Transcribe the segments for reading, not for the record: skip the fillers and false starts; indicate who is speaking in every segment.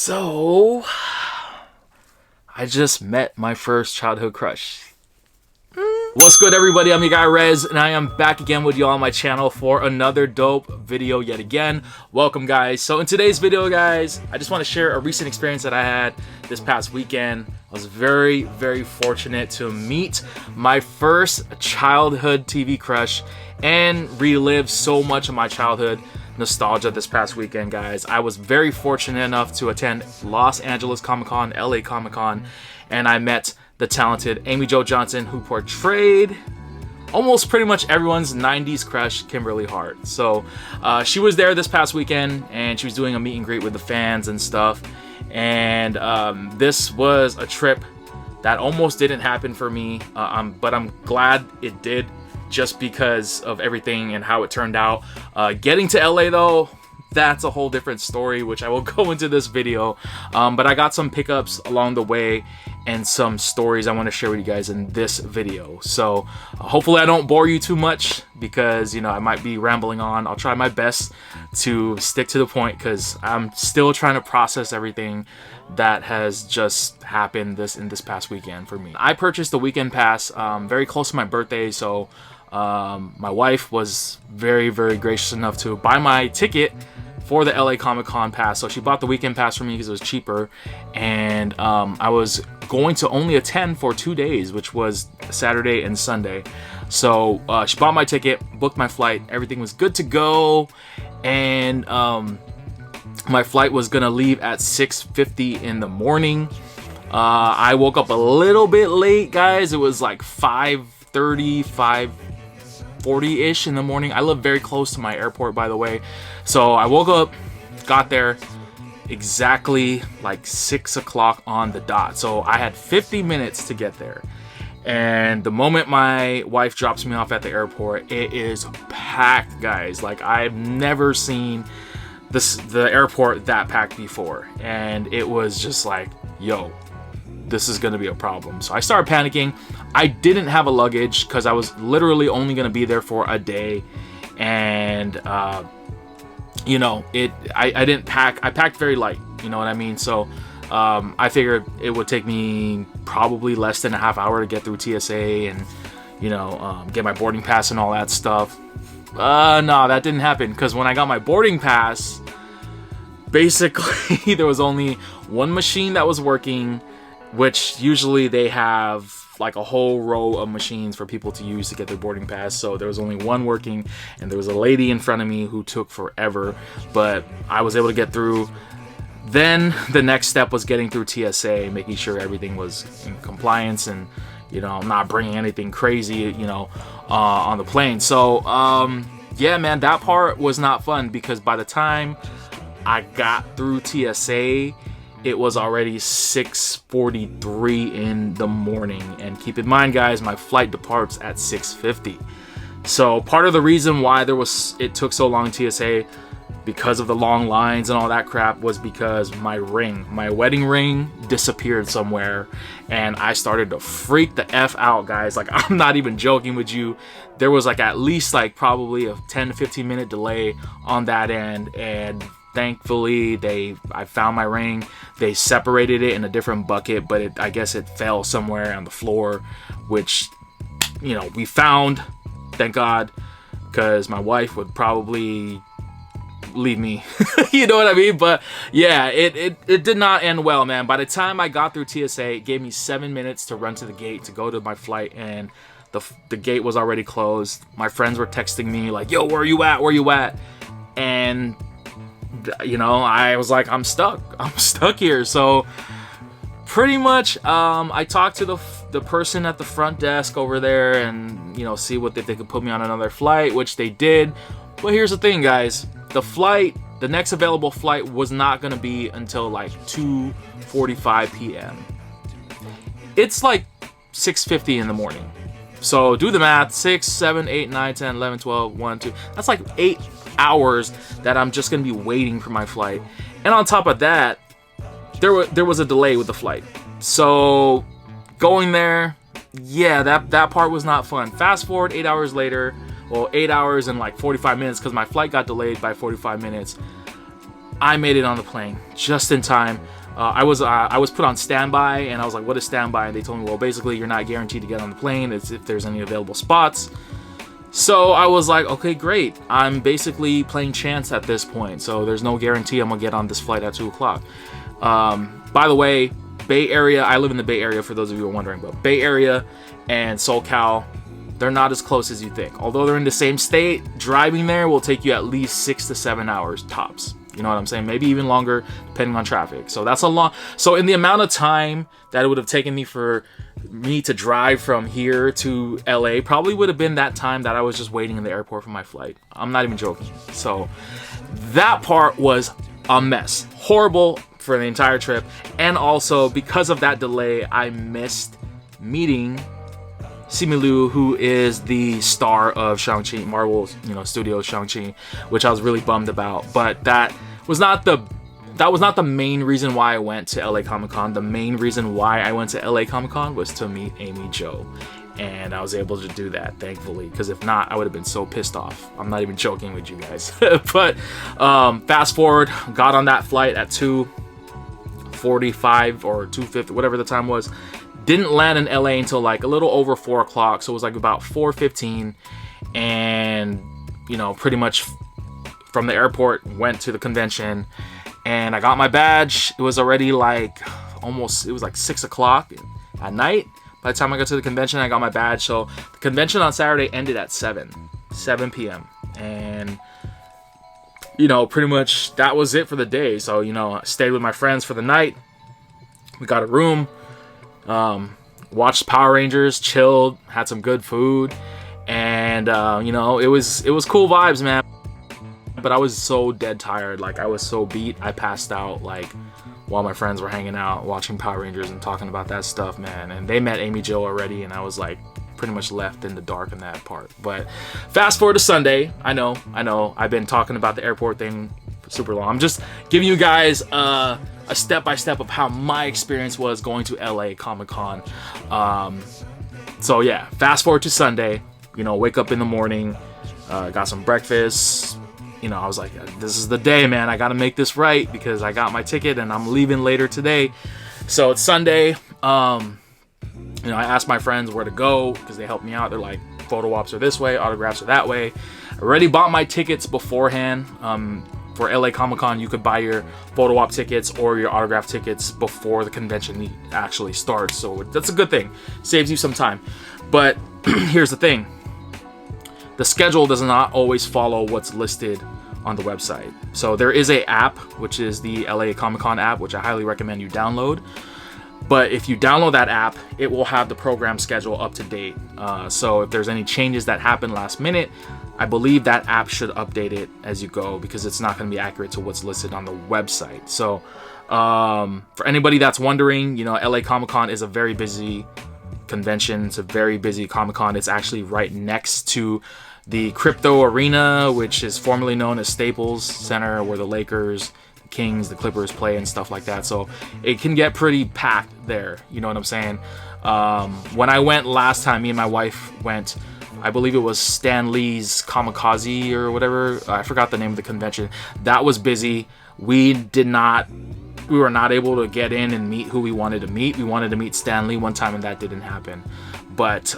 Speaker 1: So, I just met my first childhood crush. What's good, everybody? I'm your guy Rez, and I am back again with you on my channel for another dope video yet again. Welcome, guys. So in today's video, guys, I just want to share a recent experience that I had this past weekend. I was very, very fortunate to meet my first childhood TV crush and relive so much of my childhood nostalgia this past weekend, guys. I was very fortunate enough to attend Los Angeles Comic-Con, LA Comic-Con, and I met the talented Amy Jo Johnson, who portrayed almost pretty much everyone's 90s crush, Kimberly Hart. So she was there this past weekend, and she was doing a meet and greet with the fans and stuff. And this was a trip that almost didn't happen for me, but I'm glad it did, just because of everything and how it turned out. Getting to LA though, that's a whole different story, which I will go into this video. But I got some pickups along the way and some stories I want to share with you guys in this video. So hopefully I don't bore you too much, because you know I might be rambling on. I'll try my best to stick to the point, because I'm still trying to process everything that has just happened in this past weekend for me. I purchased the weekend pass very close to my birthday, so my wife was very, very gracious enough to buy my ticket for the LA Comic-Con pass. So she bought the weekend pass for me because it was cheaper, and I was going to only attend for 2 days, which was Saturday and Sunday. So she bought my ticket, booked my flight, everything was good to go, and my flight was gonna leave at 6:50 in the morning. I woke up a little bit late, guys. It was like 5:30, 5:40-ish in the morning. I live very close to my airport, by the way. So I woke up, got there exactly like 6 o'clock on the dot. So I had 50 minutes to get there. And the moment my wife drops me off at the airport, it is packed, guys. Like, I've never seen the airport that packed before. And it was just like, yo, this is gonna be a problem. So I started panicking. I didn't have a luggage because I was literally only gonna be there for a day, and you know, I didn't pack. I packed very light, you know what I mean? So I figured it would take me probably less than a half hour to get through TSA and, you know, get my boarding pass and all that stuff. No, that didn't happen, because when I got my boarding pass, basically there was only one machine that was working, which usually they have like a whole row of machines for people to use to get their boarding pass. So there was only one working, and there was a lady in front of me who took forever, but I was able to get through. Then the next step was getting through TSA, making sure everything was in compliance and, you know, not bringing anything crazy, you know, on the plane. So yeah, man, that part was not fun, because by the time I got through TSA, it was already 6:43 in the morning. And keep in mind, guys, my flight departs at 6:50. So part of the reason why it took so long in TSA, because of the long lines and all that crap, was because my wedding ring disappeared somewhere, and I started to freak the F out, guys. Like, I'm not even joking with you. There was like at least like probably a 10 to 15 minute delay on that end, and thankfully I found my ring. They separated it in a different bucket, but I guess it fell somewhere on the floor, which, you know, we found, thank God, because my wife would probably leave me. You know what I mean? But yeah, it did not end well, man. By the time I got through TSA, it gave me 7 minutes to run to the gate to go to my flight, and the gate was already closed. My friends were texting me like, yo, where are you at? And you know, I was like, I'm stuck here. So pretty much I talked to the person at the front desk over there, and, you know, see if they could put me on another flight, which they did. But here's the thing, guys. The next available flight was not going to be until like 2:45 p.m. It's like 6:50 in the morning. So do the math. 6, 7, 8, 9, 10, 11, 12, 1, 2. That's like 8 hours that I'm just going to be waiting for my flight. And on top of that, there was a delay with the flight. So going there, yeah, that part was not fun. Fast forward 8 hours later. Well, 8 hours and like 45 minutes, because my flight got delayed by 45 minutes. I made it on the plane just in time. I was put on standby, and I was like, what is standby? And they told me, well, basically you're not guaranteed to get on the plane. It's if there's any available spots. So I was like, okay, great. I'm basically playing chance at this point. So there's no guarantee I'm gonna get on this flight at 2 o'clock. By the way, Bay Area, I live in the Bay Area for those of you who are wondering, but Bay Area and SoCal, they're not as close as you think. Although they're in the same state, driving there will take you at least 6 to 7 hours tops. You know what I'm saying? Maybe even longer depending on traffic. So that's a long. So in the amount of time that it would have taken me to drive from here to LA, probably would have been that time that I was just waiting in the airport for my flight. I'm not even joking. So that part was a mess. Horrible for the entire trip. And also because of that delay, I missed meeting Simu Liu, who is the star of Shang-Chi, Marvel, Studios Shang-Chi, which I was really bummed about. But that was not the main reason why I went to LA Comic-Con. The main reason why I went to LA Comic-Con was to meet Amy Jo. And I was able to do that, thankfully, because if not, I would have been so pissed off. I'm not even joking with you guys. But fast forward, got on that flight at 2:45 or 2:50, whatever the time was. Didn't land in LA until like a little over 4 o'clock, so it was like about 4:15, and pretty much from the airport went to the convention, and I got my badge. It was already like it was like 6 o'clock at night. By the time I got to the convention, I got my badge. So the convention on Saturday ended at 7 p.m. and pretty much that was it for the day. So I stayed with my friends for the night. We got a room. Watched Power Rangers, chilled, had some good food, and it was cool vibes, man. But I was so dead tired, like I was so beat, I passed out like while my friends were hanging out watching Power Rangers and talking about that stuff, man. And they met Amy Jo already, and I was like pretty much left in the dark in that part. But fast forward to Sunday. I know I've been talking about the airport thing for super long. I'm just giving you guys a step-by-step of how my experience was going to LA Comic-Con. So yeah, fast forward to Sunday, wake up in the morning, got some breakfast. I was like, this is the day, man. I got to make this right because I got my ticket and I'm leaving later today. So it's Sunday. I asked my friends where to go because they helped me out. They're like, photo ops are this way, autographs are that way. I already bought my tickets beforehand. For LA Comic-Con, you could buy your photo op tickets or your autograph tickets before the convention actually starts. So that's a good thing. Saves you some time. But here's the thing. The schedule does not always follow what's listed on the website. So there is a app, which is the LA Comic-Con app, which I highly recommend you download. But if you download that app, it will have the program schedule up to date. So if there's any changes that happen last minute, I believe that app should update it as you go because it's not going to be accurate to what's listed on the website. So for anybody that's wondering, LA Comic-Con is a very busy convention. It's a very busy Comic-Con. It's actually right next to the Crypto Arena, which is formerly known as Staples Center, where the Lakers, the Kings, the Clippers play and stuff like that. So it can get pretty packed there. You know what I'm saying? When I went last time, me and my wife went, I believe it was Stan Lee's Kamikaze or whatever. I forgot the name of the convention. That was busy. We were not able to get in and meet who we wanted to meet. We wanted to meet Stan Lee one time and that didn't happen. But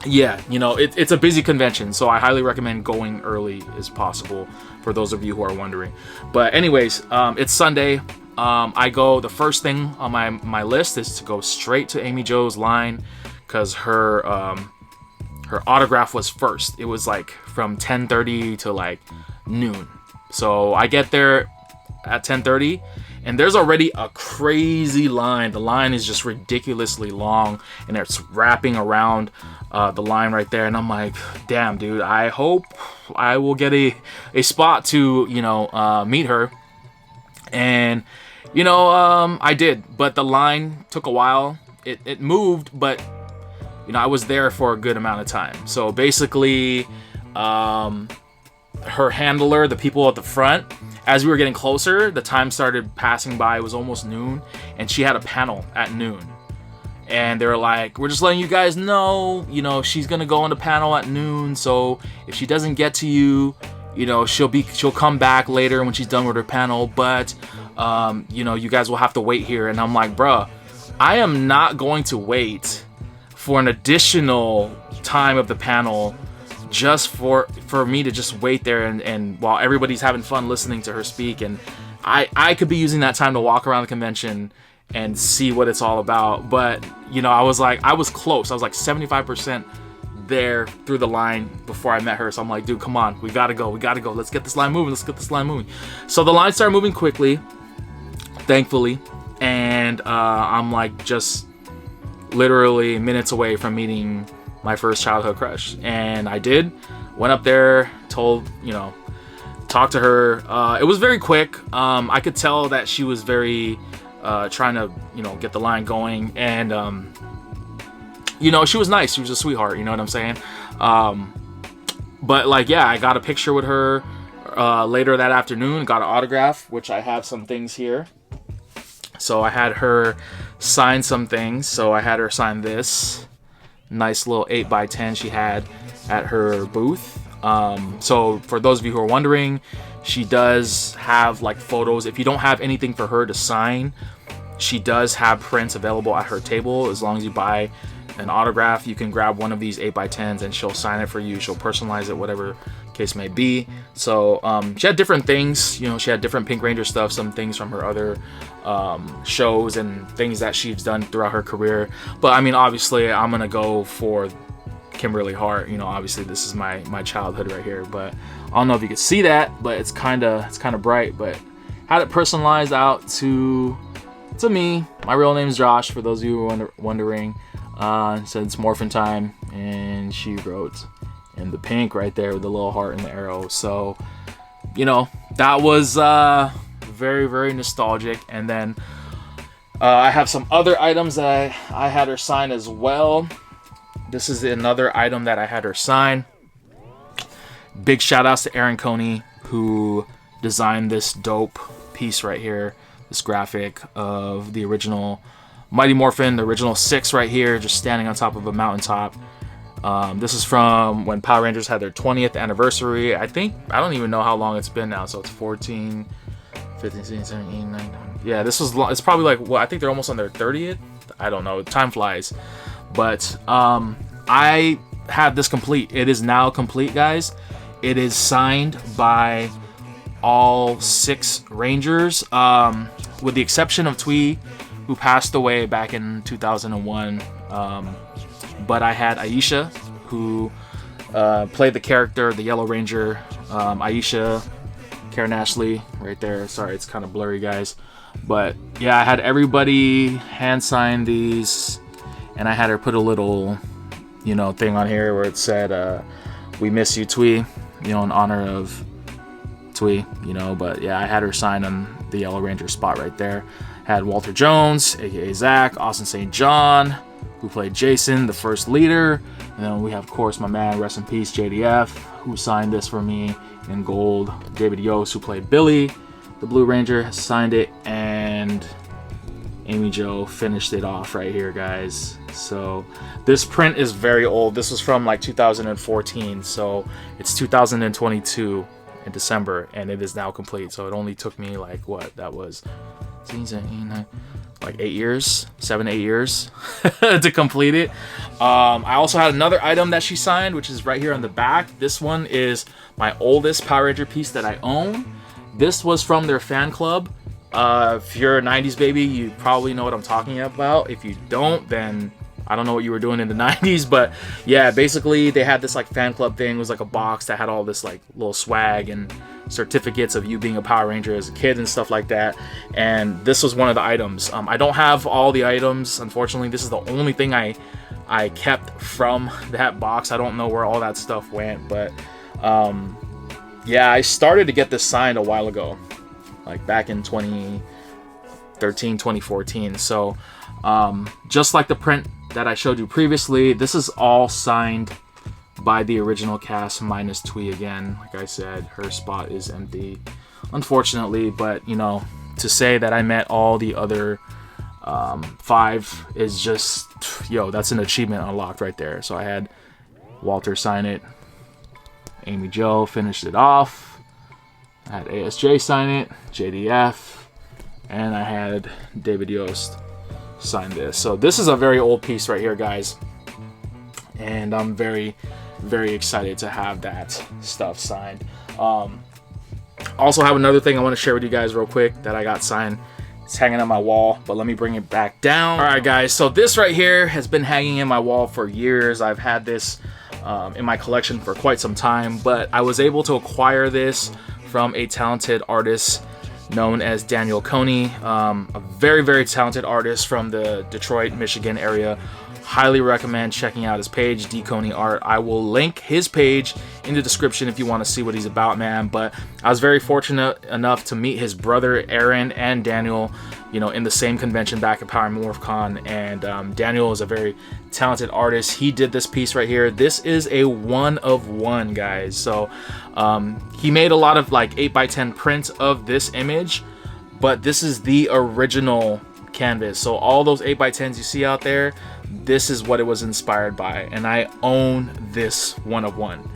Speaker 1: yeah, it's a busy convention, so I highly recommend going early as possible for those of you who are wondering. But anyways, it's Sunday. The first thing on my list is to go straight to Amy Jo's line because her autograph was first. It was like from 10:30 to like noon. So I get there at 10:30 and there's already a crazy line. The line is just ridiculously long and it's wrapping around the line right there, and I'm like, damn, dude, I hope I will get a spot to meet her. And I did, but the line took a while. It moved, but I was there for a good amount of time. So basically her handler, the people at the front, as we were getting closer, the time started passing by. It was almost noon, and she had a panel at noon. And they were like, we're just letting you guys know, she's going to go on the panel at noon. So if she doesn't get to you, you know, she'll come back later when she's done with her panel, but you know, you guys will have to wait here. And I'm like, bruh, I am not going to wait for an additional time of the panel just for me to just wait there and while everybody's having fun listening to her speak. And I could be using that time to walk around the convention and see what it's all about. But you know, I was close. I was like 75% there through the line before I met her. So I'm like, dude, come on, we gotta go. Let's get this line moving. So the line started moving quickly, thankfully, and I'm like just literally minutes away from meeting my first childhood crush. And I went up there, talked to her. It was very quick. I could tell that she was very trying to, get the line going. And, she was nice. She was a sweetheart. You know what I'm saying? But like, yeah, I got a picture with her later that afternoon, got an autograph, which I have some things here. So I had her sign some things. So I had her sign this nice little 8x10 she had at her booth. So for those of you who are wondering, she does have like photos. If you don't have anything for her to sign, she does have prints available at her table. As long as you buy an autograph, you can grab one of these 8x10s and she'll sign it for you. She'll personalize it, whatever case may be. So she had different things. She had different Pink Ranger stuff, some things from her other shows and things that she's done throughout her career. But I mean, obviously I'm gonna go for Kimberly Hart. Obviously this is my childhood right here. But I don't know if you can see that, but it's kind of bright. But had it personalized out to me. My real name is Josh, for those of you who are wondering. So it's morphin' time, and she wrote in the pink right there with the little heart and the arrow. So that was very, very nostalgic. And then I have some other items that I had her sign as well. This is another item that I had her sign. Big shout outs to Aaron Coney, who designed this dope piece right here, this graphic of the original Mighty Morphin, the original 6 right here, just standing on top of a mountaintop. This is from when Power Rangers had their 20th anniversary. I don't even know how long it's been now. So it's 14, 15, 16, 17, 19. Yeah, it's probably like, I think they're almost on their 30th. I don't know. Time flies. But I have this complete. It is now complete, guys. It is signed by all 6 Rangers, with the exception of Twee, who passed away back in 2001. But I had Aisha, who played the character, the Yellow Ranger. Aisha, Karen Ashley, right there. Sorry, it's kind of blurry, guys. But yeah, I had everybody hand sign these, and I had her put a little, thing on here where it said, "We miss you, Twee," in honor of Twee, But yeah, I had her sign on the Yellow Ranger spot right there. Had Walter Jones, aka Zach, Austin St. John, who played Jason, the first leader. And then we have, of course, my man, rest in peace, JDF, who signed this for me in gold. David Yost, who played Billy, the Blue Ranger, has signed it. And Amy Jo finished it off right here, guys. So this print is very old. This was from like 2014. So it's 2022 in December, and it is now complete. So it only took me like, what? That was like 8 years, 7-8 years to complete it. I also had another item that she signed, which is right here on the back. This one is my oldest Power Ranger piece that I own. This was from their fan club. If you're a 90s baby, you probably know what I'm talking about. If you don't, then I don't know what you were doing in the 90s. But yeah, basically they had this like fan club thing. It was like a box that had all this like little swag and certificates of you being a Power Ranger as a kid and stuff like that. And this was one of the items. I don't have all the items, unfortunately. This is the only thing I kept from that box. I don't know where all that stuff went, but yeah, I started to get this signed a while ago, like back in 2013, 2014. So just like the print that I showed you previously, this is all signed by the original cast minus Twee again. Like I said, her spot is empty, unfortunately. But to say that I met all the other 5 is just, that's an achievement unlocked right there. So I had Walter sign it, Amy Jo finished it off. I had ASJ sign it, JDF, and I had David Yost sign this. So this is a very old piece right here, guys, and I'm very, very excited to have that stuff signed. Also have another thing I want to share with you guys real quick that I got signed. It's hanging on my wall, but let me bring it back down. All right, guys, so this right here has been hanging in my wall for years. I've had this in my collection for quite some time, but I was able to acquire this from a talented artist known as Daniel Coney, a very, very talented artist from the Detroit, Michigan area. Highly recommend checking out his page, D Coney Art. I will link his page in the description if you want to see what he's about, man. But I was very fortunate enough to meet his brother Aaron and Daniel, you know, in the same convention back at Power Morphcon. And Daniel is a very talented artist. He did this piece right here. This is a 1-of-1, guys. So he made a lot of like 8x10 prints of this image, but this is the original canvas. So all those 8x10s you see out there, this is what it was inspired by, and I own this 1-of-1.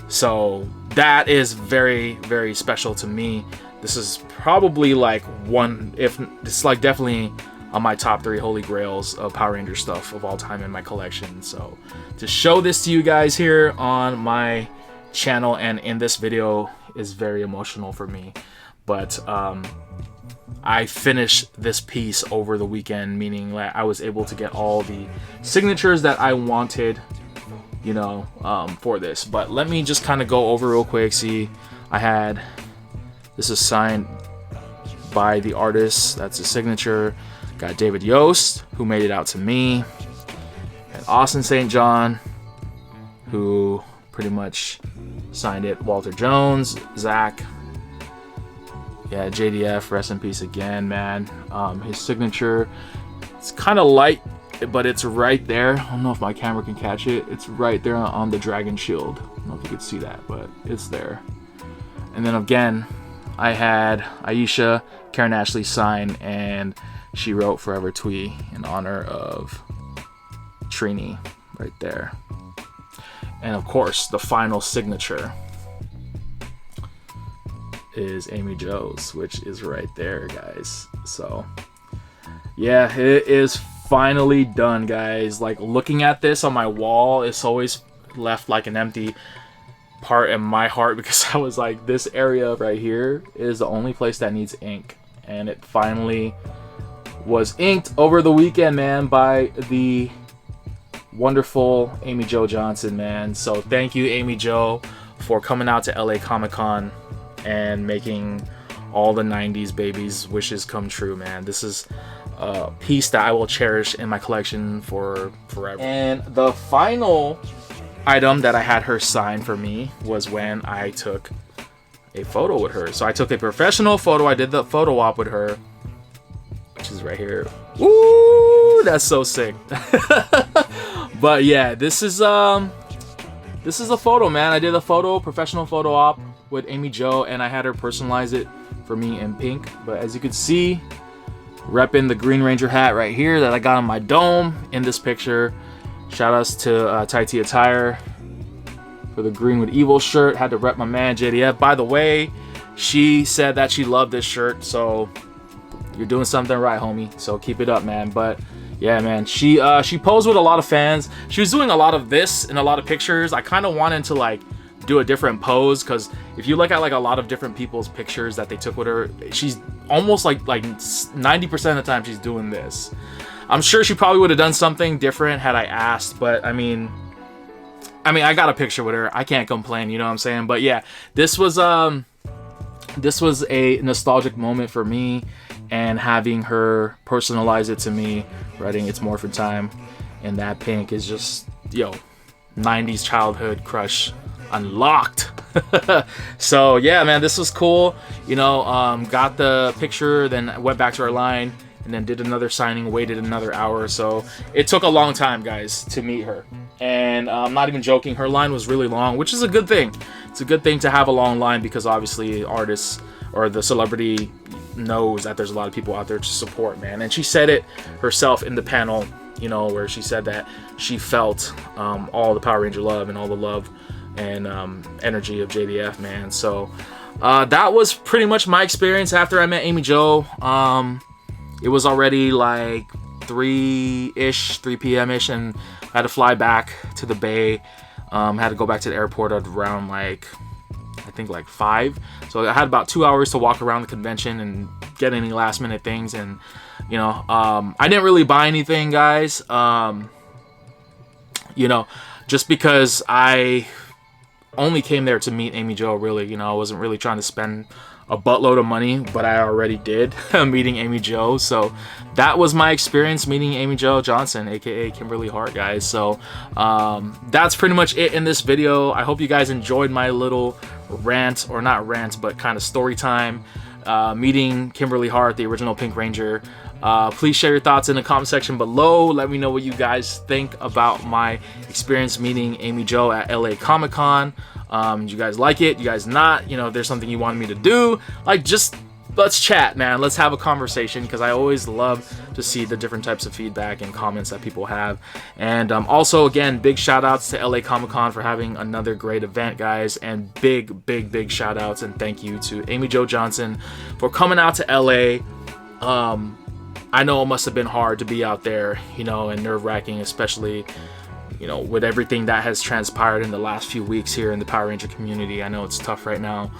Speaker 1: So that is very, very special to me. This is probably like one, if it's like definitely on my top 3 holy grails of Power Ranger stuff of all time in my collection. So to show this to you guys here on my channel and in this video is very emotional for me. But I finished this piece over the weekend, meaning that I was able to get all the signatures that I wanted, you know, for this. But let me just kind of go over real quick. See, I had, this is signed by the artist, that's his signature. Got David Yost, who made it out to me, and Austin St. John, who pretty much signed it. Walter Jones, Zach, yeah, JDF, rest in peace again, man. His signature, it's kind of light, but it's right there. I don't know if my camera can catch it. It's right there on the dragon shield. I don't know if you could see that, but it's there. And then again, I had Aisha Karen Ashley sign, and she wrote Forever Twee in honor of Trini right there. And of course, the final signature is Amy Jo's, which is right there, guys. So yeah, it is finally done, guys. Like, looking at this on my wall, it's always left like an empty part in my heart, because I was like, this area right here is the only place that needs ink, and it finally was inked over the weekend, man, by the wonderful Amy Jo Johnson, man. So thank you, Amy Jo, for coming out to LA Comic-Con and making all the 90s babies' wishes come true, man. This is a piece that I will cherish in my collection for forever. And the final item that I had her sign for me was when I took a photo with her. So I took a professional photo. I did the photo op with her, which is right here. Woo, that's so sick. But yeah, this is a photo, man. I did a professional photo op with Amy Jo, and I had her personalize it for me in pink. But as you can see, repping the Green Ranger hat right here that I got on my dome in this picture. Shout outs to Taiti Attire for the Green with Evil shirt. Had to rep my man JDF. By the way, she said that she loved this shirt, so you're doing something right, homie. So keep it up, man. But yeah, man, she posed with a lot of fans. She was doing a lot of this in a lot of pictures. I kind of wanted to like do a different pose, because if you look at like a lot of different people's pictures that they took with her, she's almost like 90% of the time she's doing this. I'm sure she probably would have done something different had I asked, but I mean I got a picture with her. I can't complain, you know what I'm saying? But yeah, this was a nostalgic moment for me, and having her personalize it to me, writing "It's Morphin' Time" in that pink is just, yo, 90s childhood crush unlocked. So yeah, man, this was cool. You know, got the picture, then went back to our line, and then did another signing, waited another hour. So it took a long time, guys, to meet her. And I'm not even joking, her line was really long, which is a good thing. It's a good thing to have a long line, because obviously artists or the celebrity knows that there's a lot of people out there to support, man. And she said it herself in the panel, you know, where she said that she felt all the Power Ranger love and all the love energy of JDF, man. So that was pretty much my experience after I met Amy Jo. It was already like 3 p.m.-ish, and I had to fly back to the Bay. Had to go back to the airport at around like, I think like 5. So I had about 2 hours to walk around the convention and get any last minute things. And you know, I didn't really buy anything, guys. You know, just because I only came there to meet Amy Jo, really. You know, I wasn't really trying to spend a buttload of money, but I already did meeting Amy Jo. So that was my experience meeting Amy Jo Johnson, aka Kimberly Hart, guys. So that's pretty much it in this video. I hope you guys enjoyed my little rant, or not rant, but kind of story time, meeting Kimberly Hart, the original Pink Ranger. Please share your thoughts in the comment section below. Let me know what you guys think about my experience meeting Amy Jo at LA Comic-Con. You guys like it? You guys not? You know, if there's something you wanted me to do, like, just let's chat, man. Let's have a conversation, because I always love to see the different types of feedback and comments that people have. And also, again, big shout outs to LA Comic-Con for having another great event, guys, and big shout outs and thank you to Amy Jo Johnson for coming out to LA. I know it must have been hard to be out there, you know, and nerve-wracking, especially, you know, with everything that has transpired in the last few weeks here in the Power Ranger community. I know it's tough right now,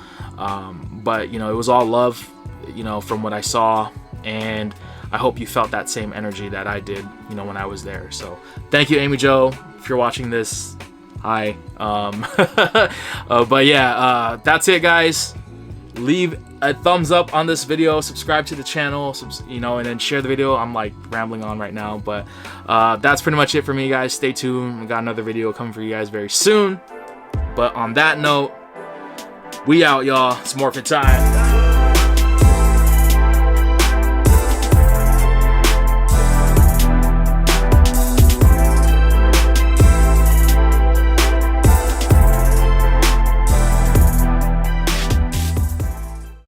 Speaker 1: but, you know, it was all love, you know, from what I saw, and I hope you felt that same energy that I did, you know, when I was there. So thank you, Amy Jo, if you're watching this. Hi. But yeah, that's it, guys. Leave a thumbs up on this video, subscribe to the channel, you know, and then share the video. I'm like rambling on right now, but that's pretty much it for me, guys. Stay tuned. We got another video coming for you guys very soon. But on that note, we out, y'all. It's morphin' time.